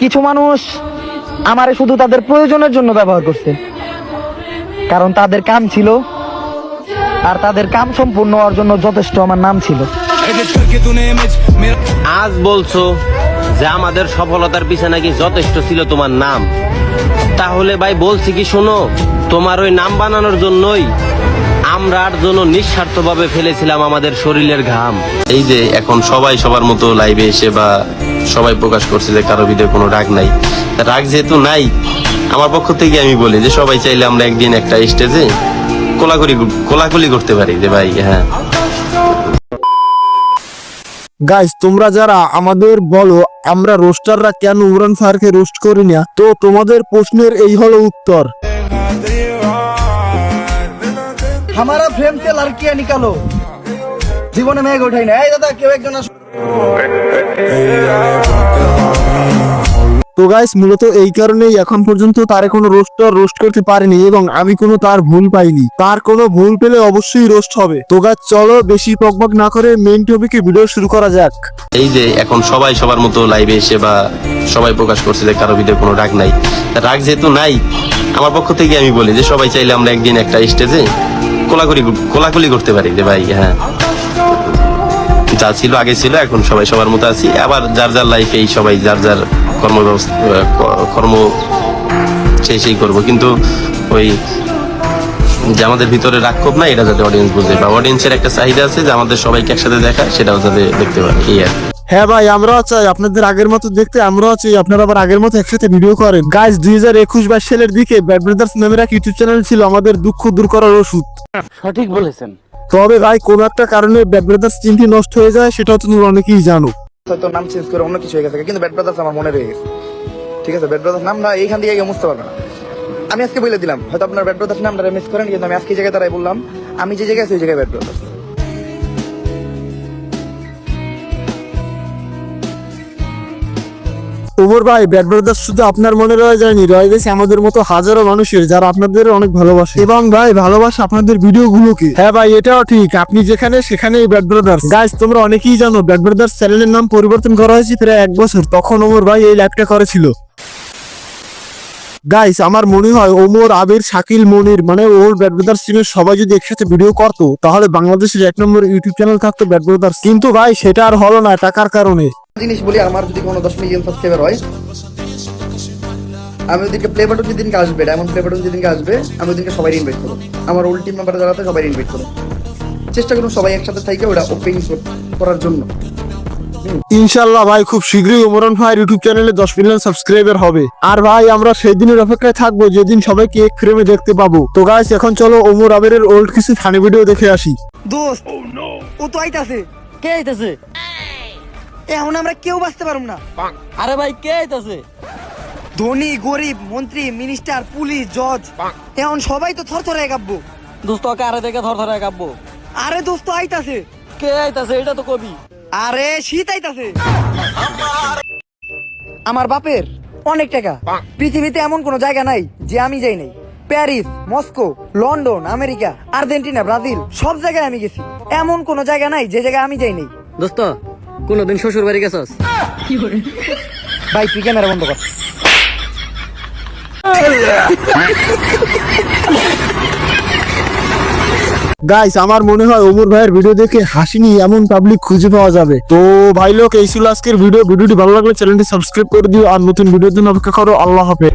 কিছু মানুষ আমারে শুধু তাদের প্রয়োজনের জন্য ব্যবহার করছে, কারণ তাদের কাম ছিল, আর তাদের কাম সম্পূর্ণ হওয়ার জন্য যথেষ্ট আমার নাম ছিল। আজ বলছো যে আমাদের সফলতার পিছনে নাকি যথেষ্ট ছিল তোমার নাম, তাহলে ভাই বলছি কি শোনো, তোমার ওই নাম বানানোর জন্যই আমরা 8 জন নিঃস্বার্থভাবে ফেলেছিলাম আমাদের শরীরের ঘাম। এই যে এখন সবাই সবার মতো লাইভে এসে বা সবাই প্রকাশ করছে যে কারো ভিতরে কোনো রাগ নাই, রাগ যেহেতু নাই, আমার পক্ষ থেকে আমি বলি যে সবাই চাইলে আমরা একদিন একটা স্টেজে কোলাকুলি করতে পারি যে ভাই হ্যাঁ। গাইস, তোমরা যারা আমাদের বলো আমরা রোস্টাররা কেন ইমরান ফায়ারকে রোস্ট করি না, তো তোমাদের প্রশ্নের এই হলো উত্তর। हमारा फ्रेम से लड़कियां निकालो, জীবনে মেঘ ওঠাই না। এই দাদা কেউ একজন আসো। তো গাইস, মূলত এই কারণেই এখন পর্যন্ত তার কোনো রোস্টার রোস্ট করতে পারেনি এবং আমি কোনো তার ভুল পাইনি। তার কোনো ভুল পেলে অবশ্যই রোস্ট হবে। তো গাইস চলো বেশি বকবক না করে মেইন টপিকে ভিডিও শুরু করা যাক। এই যে এখন সবাই সবার মতো লাইভে এসে বা সবাই প্রকাশ করছে যে কারো ভিতরে কোনো রাগ নাই, রাগ যেহেতু নাই, আমার পক্ষ থেকে আমি বলি যে সবাই চাইলে আমরা একদিন একটা স্টেজে কোলাকুলি করতে পারি যে ভাই হ্যাঁ, যা ছিল আগে ছিল, এখন সবাই সবার মতো আছি। আবার যার যার লাইফে এই সবাই যার যার কর্ম সেই করবো, কিন্তু ওই যে আমাদের ভিতরে রাক্ষোভ না, এটা যাতে অডিয়েন্স বুঝে বা অডিয়েন্সের একটা চাহিদা আছে যে আমাদের সবাইকে একসাথে দেখা, সেটাও যাতে দেখতে পারে এই আর কি। হ্যাঁ ভাই, আমরাও চাই আপনাদের আগের মতো দেখতে, আমরাও চাই আপনারা আবার আগের মতো একসাথে ভিডিও করেন। গাইস 2021-22 সালের দিকে ব্যাড ব্রাদার্স নামের এক ইউটিউব চ্যানেল ছিল আমাদের দুঃখ দূর করার ওষুধ। সঠিক বলেছেন। তবে ভাই কোন একটা কারণে ব্যাড ব্রাদার্স টিমটি নষ্ট হয়ে যায়, সেটাও তোমরা অনেকেই জানো। হয়তো নাম চেঞ্জ করে অন্য কিছু হয়ে গেছে, কিন্তু ব্যাড ব্রাদার্স আমার মনে রয়ে গেছে। ঠিক আছে, ব্যাড ব্রাদার্স নাম না এইখান দিয়ে কেউ বুঝতে পারবে না। আমি আজকে বলে দিলাম, হয়তো আপনার ব্যাড ব্রাদার্স নামটা মিস করেন, কিন্তু আমি আজকে এই জায়গায় দাঁড়াই বললাম আমি যে জায়গায় আছি ওই জায়গায় ব্যাড ব্রাদার্স। ওমর ভাই, ব্যাড ব্রাদার্স শুধু আপনার মনে রয়ে যায়নি, রয়ে গেছে আমাদের মতো হাজারো মানুষের যারা আপনাদের অনেক ভালোবাসে এবং ভাই ভালোবাসে আপনাদের ভিডিও গুলোকে। হ্যাঁ ভাই, এটাও ঠিক, আপনি যেখানে সেখানেই ব্যাড ব্রাদার্স। গাইস তোমরা অনেকেই জানো ব্যাড ব্রাদার্স চ্যানেলের নাম পরিবর্তন করা হয়েছে প্রায় 1 বছর, তখন ওমর ভাই এই লাইভটা করেছিল। গাইস আমার মনে হয় ওমর, আবির, শাকিল, মনির মানে ওর ব্যাড ব্রাদার্স টিমের সবাই যদি একসাথে ভিডিও করতো, তাহলে বাংলাদেশের 1 নম্বর ইউটিউব চ্যানেল থাকতো ব্যাড ব্রাদার্স। কিন্তু ভাই সেটা আর হলো না টাকার কারণে। জিনিস বলি, আমার যদি কোনো 10 মিলিয়ন সাবস্ক্রাইবার হয়, আমি ওদিকে প্লে বাটন যেদিনকে আসবে, ডায়মন্ড প্লে বাটন যেদিনকে আসবে, আমি ওদিনকে সবাই ইনভাইট করবো। আমার ওল্ড টিম মেম্বার যারা আছে সবাই ইনভাইট করবো। চেষ্টা করুন সবাই একসাথে থেকে ওটা ওপেনিং করার জন্য। ইনশাল্লাহ ভাই, খুব শীঘ্রই ওমরান ভাইয়ের ইউটিউব চ্যানেলে 10 মিলিয়ন সাবস্ক্রাইবার হবে। আর ভাই আমরা সেই দিনের অপেক্ষায় থাকবো যেদিন সবাইকে এক ফ্রেমে দেখতে পাবো। তো গাইস এখন চলো ওমর আবিরের ওল্ড কিছু ফানি ভিডিও দেখে আসি। দোস্ত ও তো আইতাছে। কে আইতাছে? এখন আমরা কেউ বাঁচতে পারবো না। আরে ভাই কে আইতাছে? ধনী গরিব, মন্ত্রী, মিনিস্টার, পুলিশ, জজ, এখন সবাই তো থরথরে কাঁপবো। দোস্ত কারে দেখে থরথরে কাঁপবো? আরে দোস্ত আইতাছে। কে আইতাছে এটা তো কবি। আরে শীত আইতাছে। আমার বাপের অনেক টাকা, পৃথিবীতে এমন কোন জায়গা নাই যে আমি যাই নাই। Paris, Moscow, London, America, Argentina, Brazil, সব জায়গায় আমি গেছি। এমন কোন জায়গা নাই যে জায়গায় আমি যাই নাই। দোস্ত কোনদিন শ্বশুর বাড়ি গেছস? ভাই তুই ক্যামেরা বন্ধ কর। গাইস আমার মনে হয় ওমর ভাইয়ের ভিডিও দেখে হাসিনি এমন পাবলিক খুঁজে পাওয়া যাবে। তো ভাই লোক, এই ছিল আজকের ভিডিওটি ভালো লাগলে চ্যানেলটি সাবস্ক্রাইব করে দিও আর নতুন ভিডিওর জন্য অপেক্ষা করো। আল্লাহ হাফেজ।